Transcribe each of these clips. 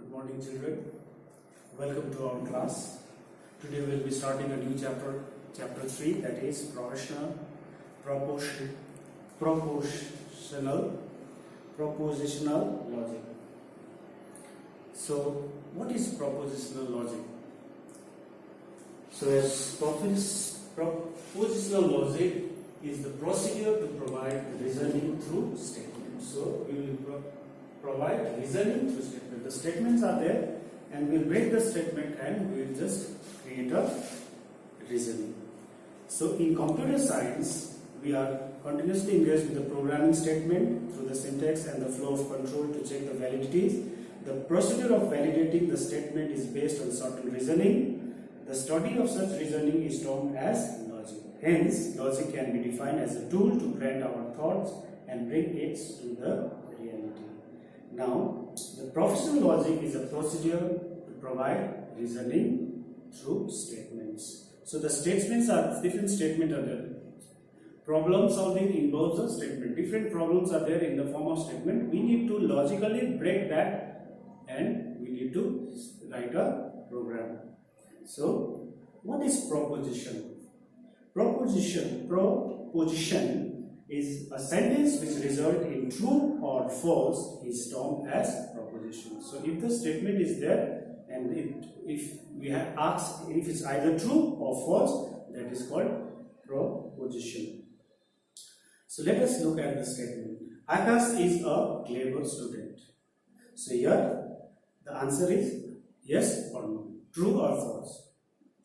Good morning, children. Welcome to our class. Today we will be starting a new chapter, chapter 3, that is propositional logic. So, what is propositional logic? So, as propositional logic is the procedure to provide reasoning through statements. So, we will provide reasoning through statements. The statements are there, and we'll break the statement and we'll just create a reasoning. So, in computer science, we are continuously engaged with the programming statement through the syntax and the flow of control to check the validities. The procedure of validating the statement is based on certain reasoning. The study of such reasoning is termed as logic. Hence, logic can be defined as a tool to grant our thoughts and bring it to the reality. Now, the propositional logic is a procedure to provide reasoning through statements. So, the statements are different statements are there. Problem solving involves a statement. Different problems are there in the form of statement. We need to logically break that and we need to write a program. So, what is proposition? Proposition is a sentence which results in true or false is termed as proposition. So, if the statement is there and if we have asked if it's either true or false, that is called proposition. So, let us look at the statement. Akash is a clever student. So, here the answer is yes or no, true or false.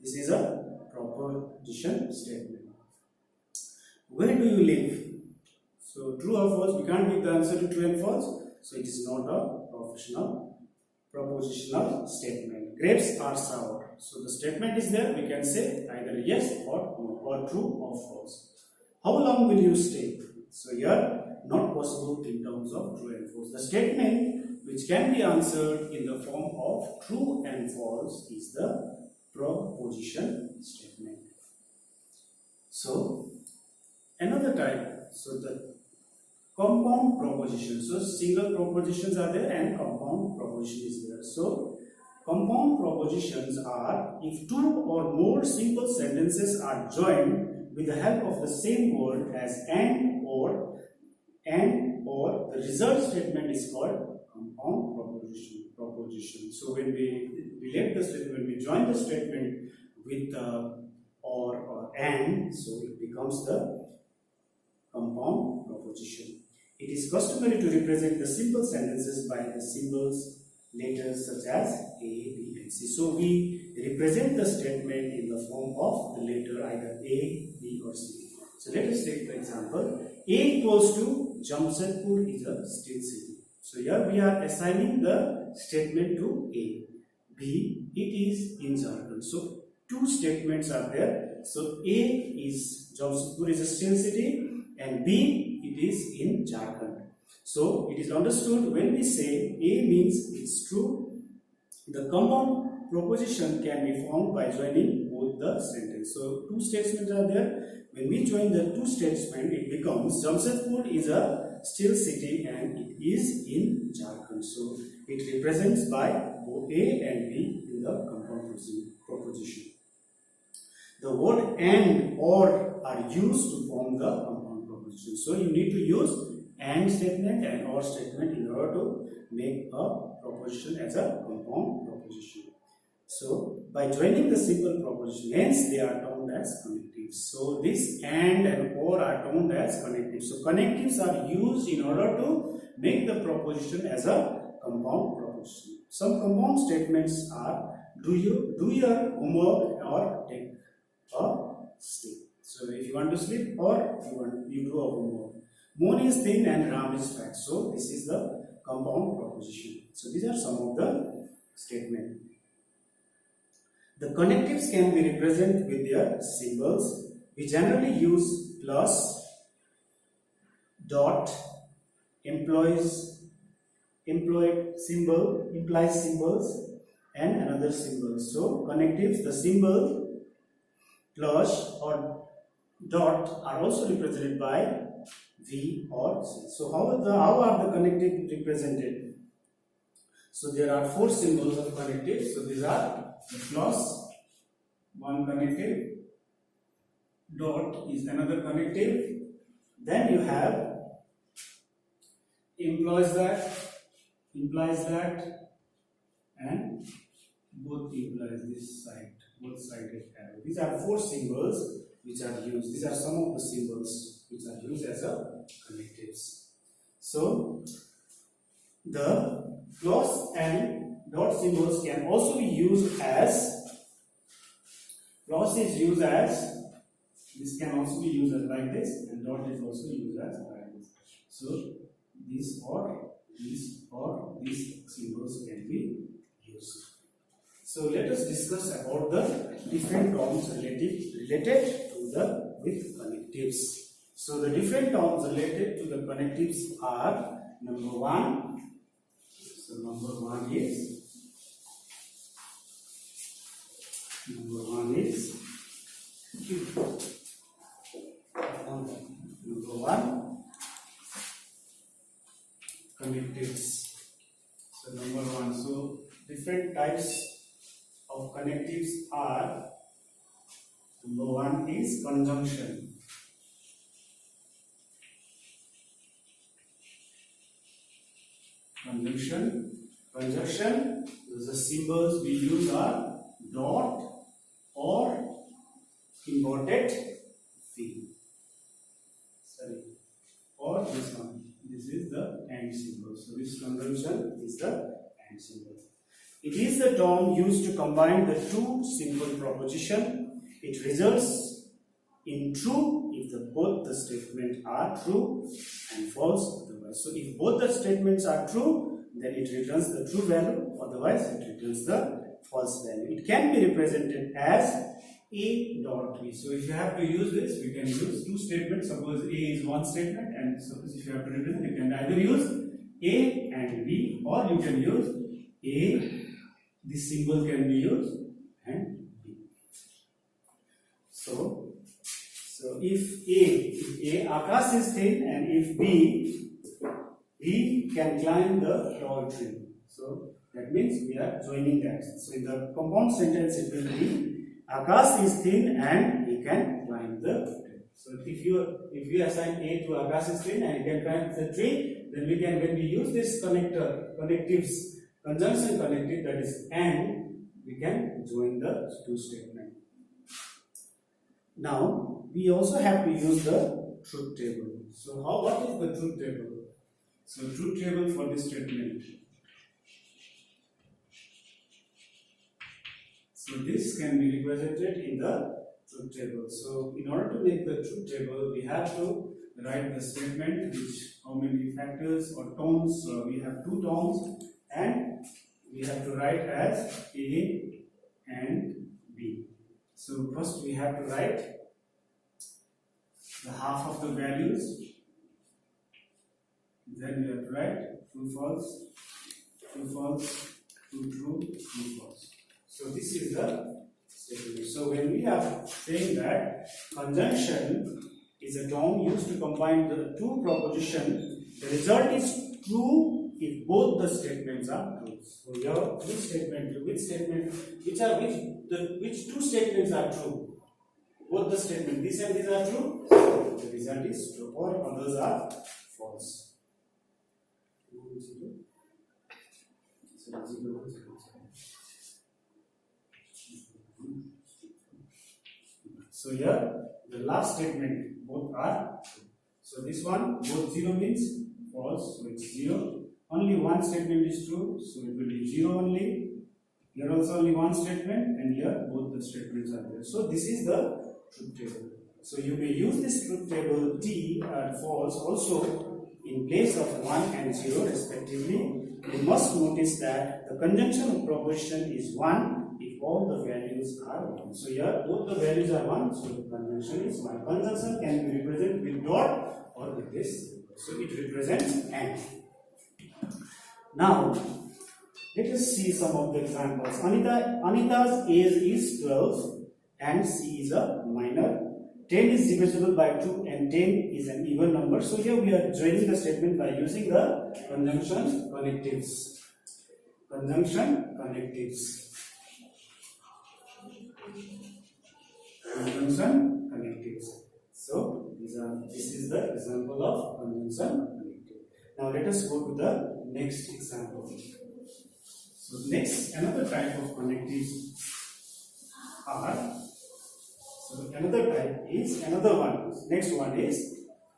This is a proposition statement. Where do you live? So, true or false, we can't give the answer to true and false. So, it is not a propositional statement. Grapes are sour. So, the statement is there, we can say either yes or no, or true or false. How long will you stay? So, here not possible in terms of true and false. The statement which can be answered in the form of true and false is the proposition statement. So, another type, so the compound proposition. So, single propositions are there and compound proposition is there. So, compound propositions are if two or more simple sentences are joined with the help of the same word as and or the result statement is called compound proposition. So, when we relate the statement, when we join the statement with or and, so it becomes the compound proposition. It is customary to represent the simple sentences by the symbols, letters such as A, B, and C. So, we represent the statement in the form of the letter either A, B, or C. So, let us take the example. A equals to Jamshedpur is a steel city. So, here we are assigning the statement to A. B, it is in Jharkhand. So, two statements are there. So, A is Jamshedpur is a steel city and B, it is in Jharkhand. So, it is understood when we say A means it's true, the compound proposition can be formed by joining both the sentences. So, two statements are there. When we join the two statements, it becomes Jamshedpur is a steel city and it is in Jharkhand. So, it represents by both A and B in the compound proposition. The word and or are used to form the compound proposition. So, you need to use and statement and or statement in order to make a proposition as a compound proposition. So, by joining the simple proposition, hence they are termed as connectives. So, this and or are termed as connectives. So, connectives are used in order to make the proposition as a compound proposition. Some compound statements are do your homework or take a sleep. So, if you want to sleep or you do a homework. Moon is thin and Ram is fat. So, this is the compound proposition. So, these are some of the statements. The connectives can be represented with their symbols. We generally use plus, dot, implies symbols, and another symbol. So, connectives, the symbol plus or dot are also represented by V or C. So, how are the connectives represented? So there are 4 symbols of connective. So these are the clause, one connective, dot is another connective, then you have implies that, and both implies this side, both sided arrow. These are 4 symbols which are used. These are some of the symbols which are used as a connectives. So the clause and dot symbols can also be used as, clause is used as, this can also be used as like this, and dot is also used as like this. So these or these symbols can be used. So let us discuss about the different terms related to the with connectives. So the different terms related to the connectives are number 1. So number one is number one connectives. So number 1. So different types of connectives are, number 1 is conjunction. Conjunction, the symbols we use are dot or inverted V. Or this one. This is the AND symbol. So this conjunction is the AND symbol. It is the term used to combine the two simple proposition. It results in true if both the statements are true and false otherwise. So if both the statements are true, then it returns the true value, otherwise it returns the false value. It can be represented as A dot B. So if you have to use this, we can use two statements. Suppose A is one statement, and suppose if you have to represent, you can either use A and B, or you can use A, this symbol can be used, and B. So if A Akash is thin, and if B can climb the tall tree. So that means we are joining that. So in the compound sentence it will be Akash is thin and he can climb the tree. So if you assign A to Akash is thin and he can climb the tree, then we can, when we use this connectives, conjunction connective, that is AND, we can join the two statements. Now we also have to use the truth table. So what is the truth table? So truth table for this statement. So this can be represented in the truth table. So in order to make the truth table, we have to write the statement, which how many factors or terms. So we have two terms, and we have to write as A and B. So first we have to write the half of the values. Then we have to write true, false, true, true, false. So this is the statement. So when we are saying that conjunction is a term used to combine the two propositions, the result is true if both the statements are true. So here, which two statements are true? Both the statements, this and these are true. The result is true, or others are false. So here the last statement, both are true. So this one, both 0 means false, so it's 0. Only one statement is true, so it will be 0 only. Here also only one statement, and here both the statements are there. So this is the truth table. So you may use this truth table T and false also in place of 1 and 0 respectively. You must notice that the conjunction of proposition is 1 if all the values are 1. So here both the values are 1, so the conjunction is 1. Conjunction can be represented with dot or with this. So it represents AND. Now let us see some of the examples. Anita's age is 12 and she is a minor. 10 is divisible by 2 and 10 is an even number. So here we are joining the statement by using the conjunction connectives. Conjunction connectives. Conjunction connectives. So this is the example of conjunction connective. Now let us go to the next example. So next, another type of connectives are. So another type is Next one is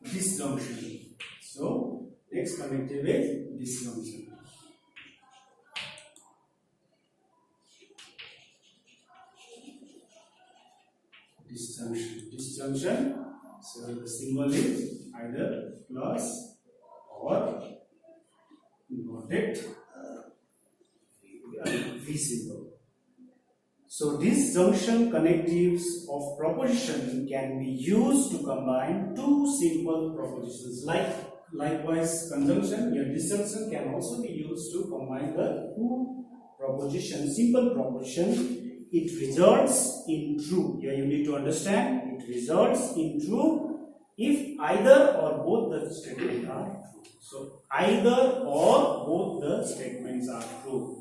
disjunction. So next connective is disjunction. Disjunction. So the symbol is either plus or inverted V symbol. So disjunction connectives of proposition can be used to combine two simple propositions. Likewise, conjunction, your disjunction can also be used to combine the two propositions, simple proposition. It results in true. Here you need to understand, it results in true if either or both the statements are true. So either or both the statements are true.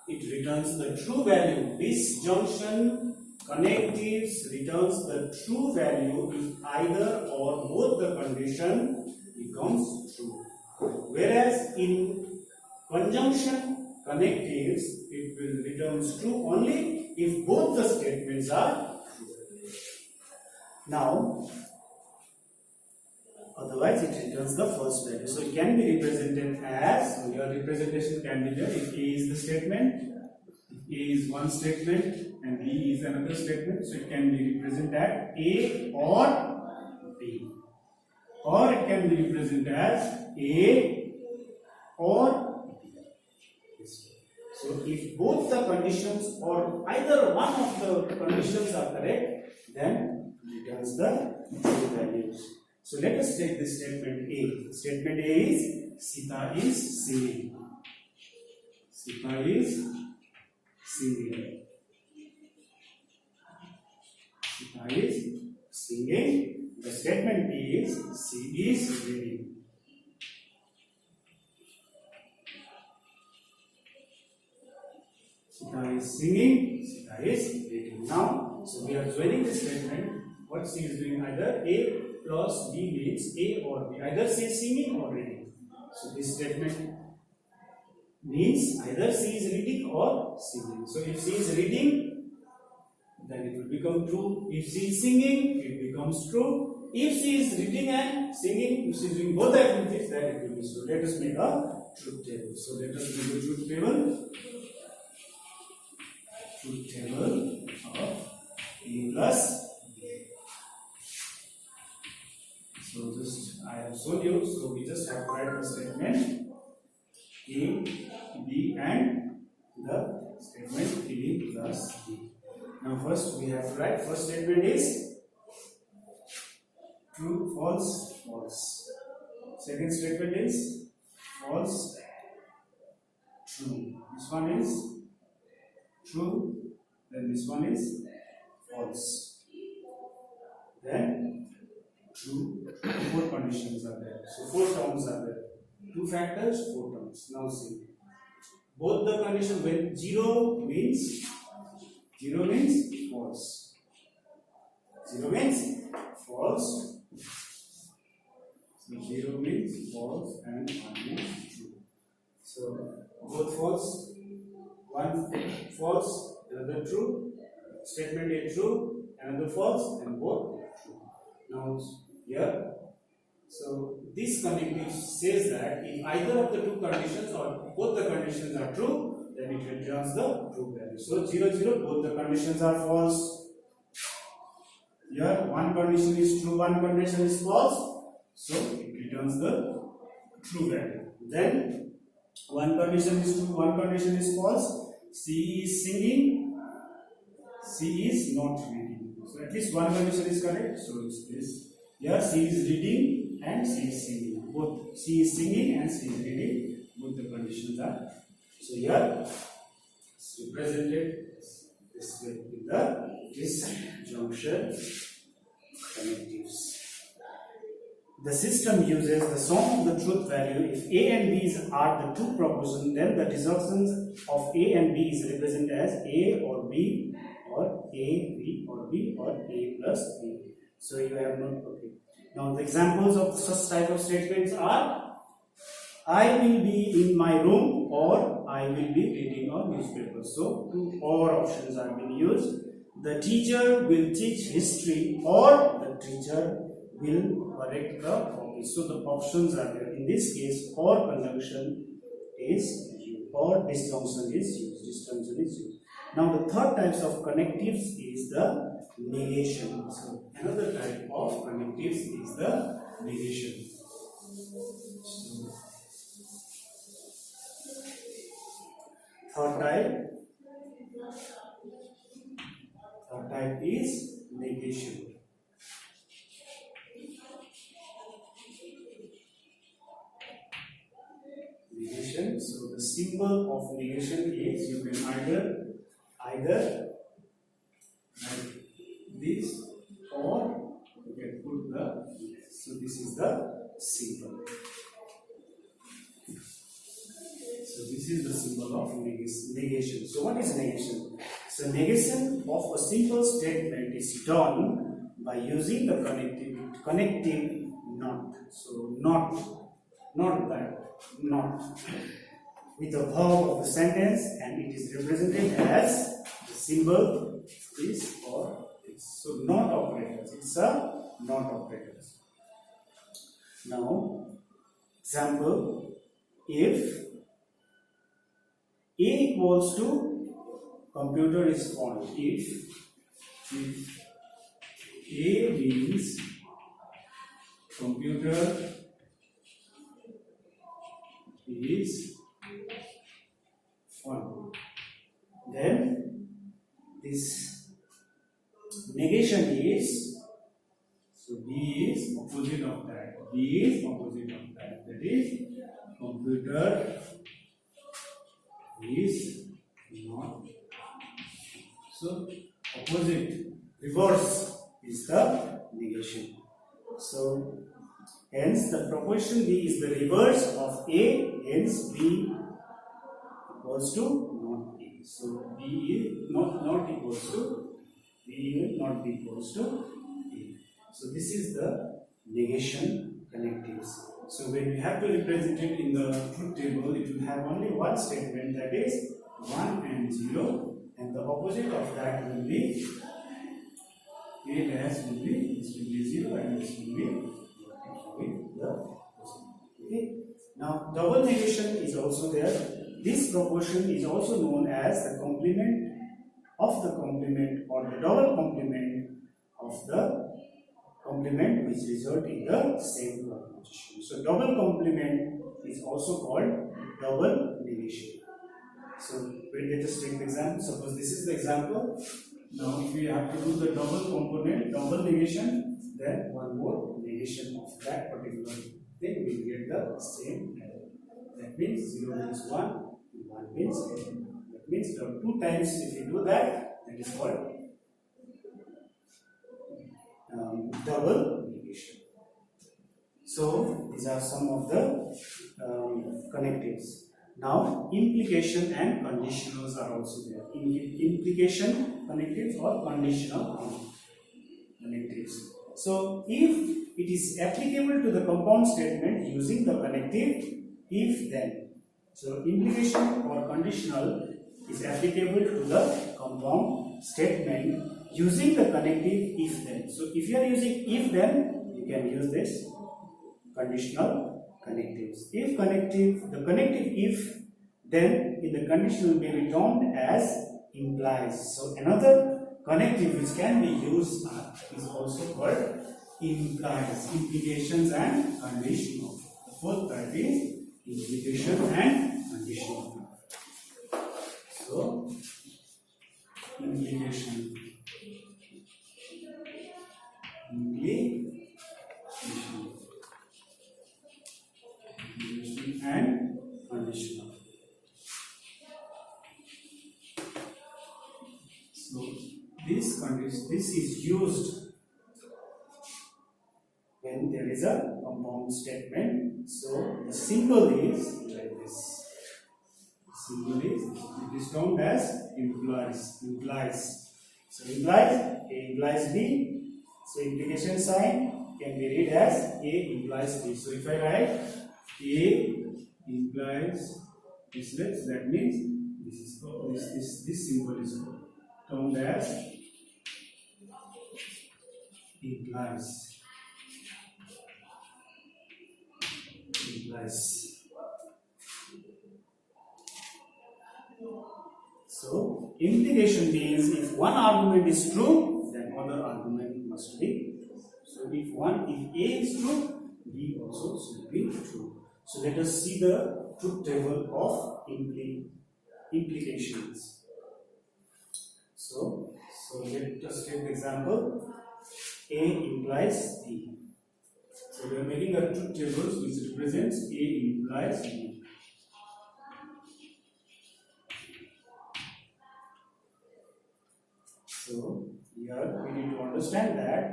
It returns the true value. Disjunction connectives returns the true value if either or both the condition becomes true. Whereas in conjunction connectives, it will return true only if both the statements are true. Now, otherwise it returns the first value. So it can be represented as, your representation can be there if A is the statement, if A is one statement and B is another statement. So it can be represented as A or B. Or it can be represented as A or B. So if both the conditions or either one of the conditions are correct, then it returns the true values. So let us take this statement A. Statement A is Sita is singing. Sita is singing. Sita is singing. The statement B is she is reading. Sita is singing. Sita is reading. Now, so we are joining this statement. What she is doing, either A plus B means A or B. Either she is singing or reading. So this statement means either she is reading or singing. So if she is reading, then it will become true. If she is singing, it becomes true. If she is reading and singing, if she is doing both the activities, then it will be true. Let us make a truth table. So let us make a truth table. Truth table of A plus B. So just I have shown you. So we just have to write the statement A, B, and the statement A plus B. Now first we have to write. First statement is true, false, false. Second statement is false, true. This one is true. Then this one is false. Then true. Four conditions are there. So four terms are there. Two factors, four terms. Now see. Both the conditions, when zero means false. Zero means false. So 0 means false and 1 means true. So both false, one false, another true. Statement A true, another false, and both true. Now here, so this connective says that if either of the two conditions or both the conditions are true, then it returns the true value. So 0, 0, both the conditions are false. Here one condition is true, one condition is false. So it returns the true value. Then one condition is true, one condition is false. She is singing, she is not reading. So at least one condition is correct. So it's this. Here she is reading and she is singing. Both she is singing and she is reading. Both the conditions are. So here it's represented this way with the disjunction connectives. the system uses the sum of the truth value. If A and B are the two propositions, then the disjunctions of A and B is represented as A or B or A, B or B or A plus B. So you have not okay. Now the examples of such type of statements are I will be in my room or I will be reading a newspaper. So two or options are being used. The teacher will teach history or the teacher will correct the copy. So the options are there. In this case, or conjunction is used or disjunction is used. Disjunction is used. Now the third types of connectives is the negation. So another type of connectives is the negation. So, third type is negation. Negation. So the symbol of negation is you can either write this or you can put the so this is the symbol. So this is the symbol of negation. So what is negation? So negation of a simple statement is done by using the connective not. So not that, not with the verb of the sentence, and it is represented as the symbol is or is. So not operators. It's a not operators. Now example, if A equals to computer is found. If A means computer is found, then this negation is, so B is opposite of that. B is opposite of that. That is computer is not. So opposite, reverse is the negation. So hence the proposition B is the reverse of A, hence B equals to not A. So B is not equals to, B will not be equals to A. So this is the negation connectives. So when we have to represent it in the truth table, it will have only one statement, that is 1 and 0, and the opposite of that will be A dash will be, this will be 0 and this will be the opposite. Okay. Now double negation is also there. This proportion is also known as the complement of the complement or the double complement of the complement which result in the same proposition. So double complement is also called double negation. So let us take the example. Suppose this is the example. Now if we have to do the double component, double negation, then one more negation of that particular thing, we will get the same error. That means 0 means 1, 1 means 0. That means 2 times if you do that, that is called double negation. So these are some of the connectives. Now implication and conditionals are also there. Implication connectives or conditional connectives. So if it is applicable to the compound statement using the connective if then. So implication or conditional is applicable to the compound statement using the connective if then. So if you are using if then, you can use this conditional connectives. If connective, the connective if, then in the conditional may be termed as implies. So another connective which can be used is also called implies. Implications and conditional. The fourth type is implication and conditional. So implication, and conditional. So this is used when there is a compound statement. So the symbol is like this. Symbol is, it is termed as implies. So implies, A implies B. So implication sign can be read as A implies B. So if I write A implies this, that means this symbol is termed as implies. So implication means if one argument is true, then other argument must be. So if A is true, B also should be true. So let us see the truth table of implications. So let us take the example. A implies B. So we are making a truth table which represents A implies B. So here we need to understand that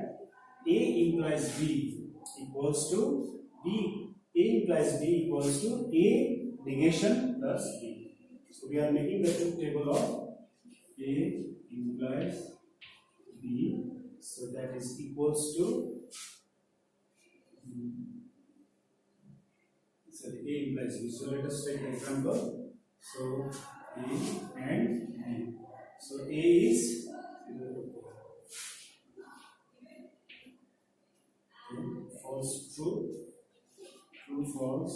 A implies B equals to B. A implies B equals to A negation plus B. So we are making the truth table of A implies B. So that is equals to A implies B. So let us take an example. So A and B. So A is false, true, true, false,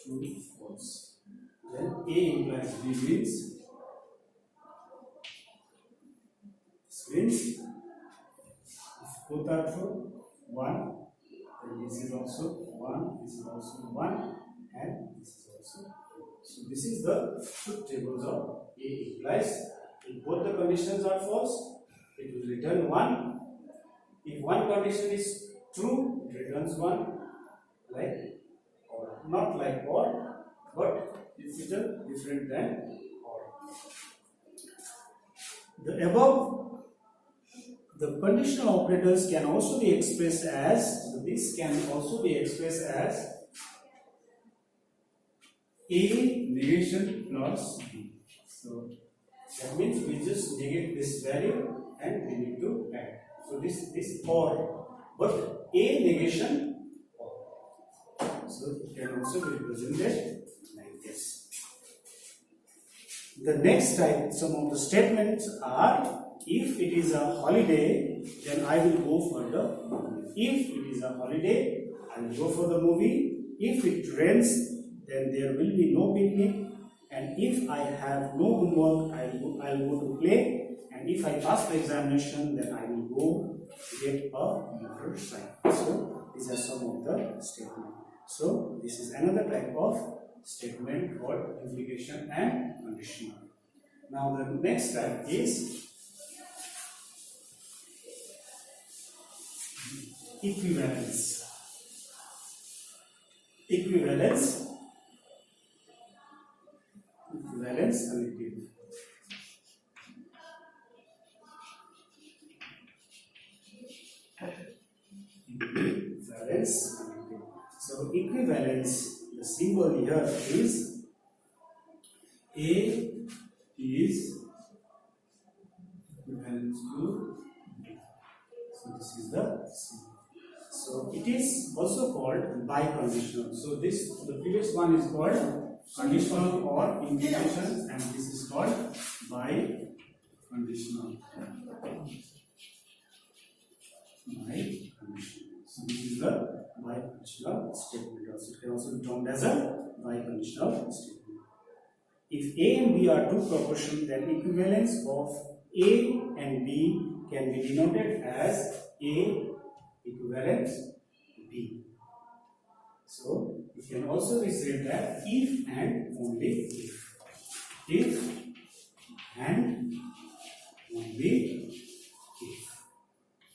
true, false. Then A implies B means if both are true, 1, then this is also 1, this is also 1, and this is also 1. So this is the truth tables of A implies. If both the conditions are false, it will return 1. If one condition is true, it returns 1, like or. Not like or, but it's little different than or. The above, the conditional operators can also be expressed as, so this can also be expressed as A negation plus B. So that means we just negate this value and we need to add. So this or, but A negation or. So it can also be represented like this. The next type, some of the statements are, if it is a holiday, then I will go for the movie. If it is a holiday, I will go for the movie. If it rains, then there will be no picnic. And if I have no homework, I will go to play. And if I pass the examination, then I will go get a motorcycle. So these are some of the statements. So this is another type of statement called implication and conditional. Now the next type is equivalence. Equivalence connective. Equivalence connective. So equivalence, the symbol here is A is equivalent to B. So this is the symbol. So it is also called biconditional. So the previous one is called conditional or implication, and this is called biconditional. So this is the biconditional statement. Also, it can also be termed as a biconditional statement. If A and B are two proportions, then equivalence of A and B can be denoted as A equivalent B. So you can also be said that if and only if. If and only if.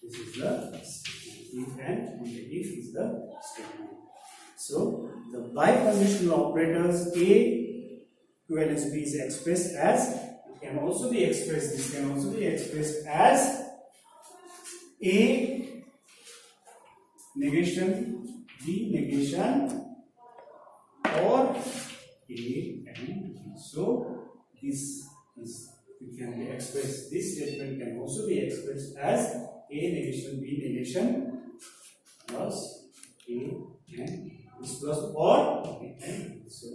This is the statement. If and only if is the statement. So the biconditional operators A equivalence B is expressed as, it can also be expressed, this can also be expressed as A negation B negation or A and B. So this is, we can be expressed, this statement can also be expressed as A negation B negation plus A and this plus or A and B. So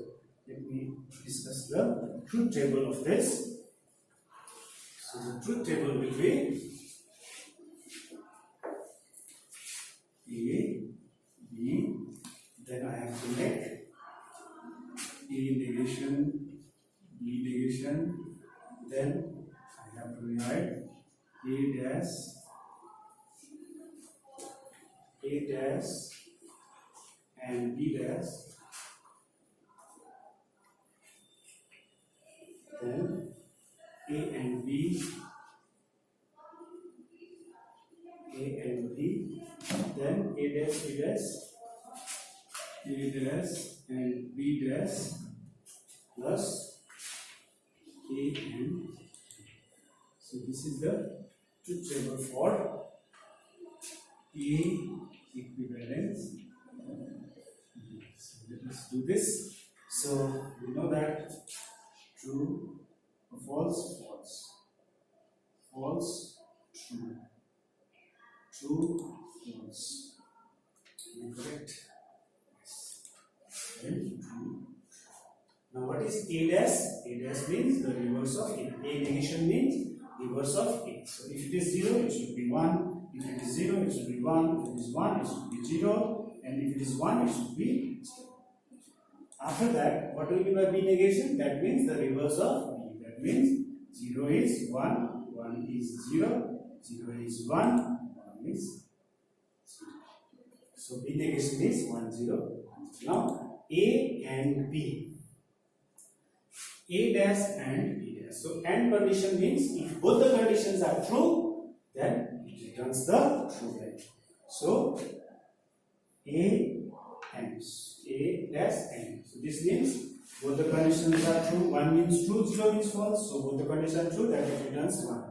let me discuss the truth table of this. So the truth table will be A, B, then I have to make A negation, B negation, then I have to write A dash and B dash, then A and B, then A dash, B dash, A dash and B dash plus A and B. So this is the truth table for A equivalence. So let us do this. So we know that true, false, false, false, true, true, false. Incorrect. Yes. Now what is A dash? A dash means the reverse of A. A negation means reverse of A. So if it is 0, it should be 1. If it is 0, it should be 1. If it is 1, it should be 0. And if it is 1, it should be 0. After that, what will be by B negation? That means the reverse of B. That means 0 is 1, 1 is 0, 0 is 1, 1 is 0. So B negation is 1, 0, 1. Now A and B. A dash and B dash. So AND condition means if both the conditions are true, then it returns the true value. So A and A dash and. So this means both the conditions are true. 1 means true, 0 means false. So both the conditions are true, that it returns 1.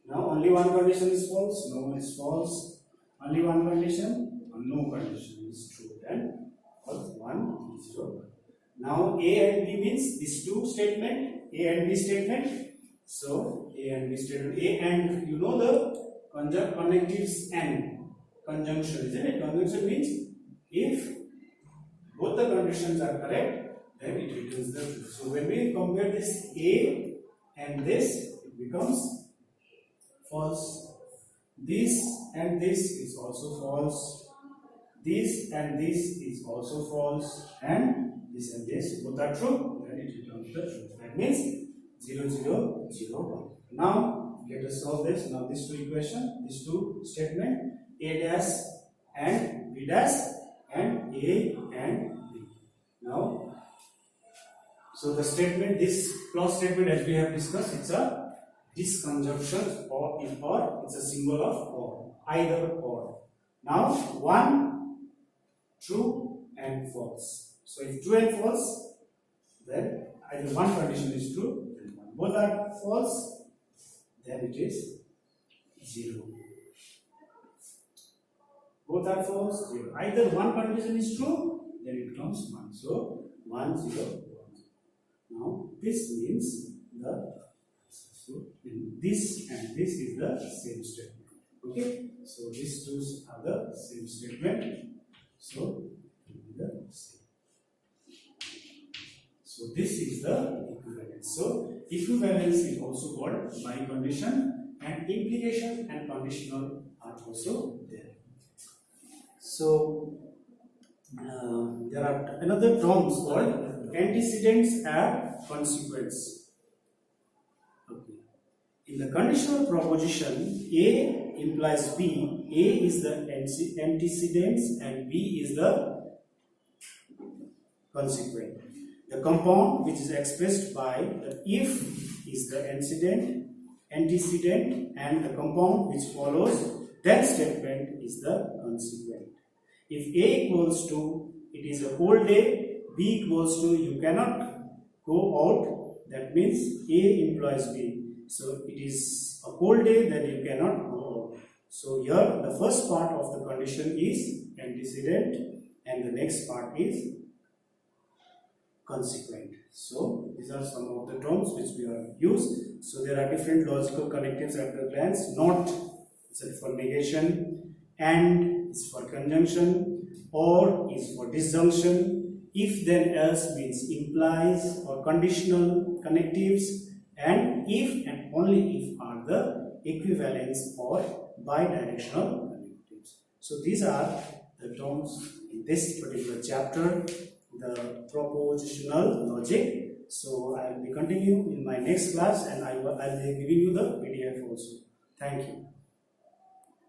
Now only one condition is false, no one is false. Only one condition, no condition is true. Then false 1, 0, 1. Now A and B means these two statement, A and B statement. So A and B statement, A and, you know the connectives and conjunction, isn't it? Conjunction means if both the conditions are correct, then it returns the true. So when we compare this A and this, it becomes false. This and this is also false. This and this is also false. And this and this both are true, then it returns the true. That means 0, 0, 0, 1. Now let us solve this. Now these two equation, these two statement, A dash and B dash and A and B. Now, so the statement, this clause statement as we have discussed, it's a disconjunction or it's a symbol of or, either or. Now 1, true and false. So if true and false, then either one condition is true and one. Both are false, then it is 0. Both are false, 0. Either one condition is true, then it becomes 1. So 1, 0, 1. Now this means this and this is the same statement. Okay, so these two are the same statement. So the same. So this is the equivalence. So equivalence is also called by condition, and implication and conditional are also there. So there are another terms called antecedents and consequence. Okay. In the conditional proposition, A implies B. A is the antecedents and B is the consequent. The compound which is expressed by the if is the antecedent, and the compound which follows that statement is the consequent. If A equals to it is a cold day, B equals to you cannot go out, that means A implies B. So it is a cold day, then you cannot go out. So here the first part of the condition is antecedent and the next part is consequent. So these are some of the terms which we have used. So there are different logical connectives at a glance. Not is for negation, and is for conjunction, or is for disjunction, if then else means implies or conditional connectives, and if and only if are the equivalents or bidirectional connectives. So these are the terms in this particular chapter, the propositional logic. So I will be continuing in my next class, and I will be giving you the PDF also. Thank you.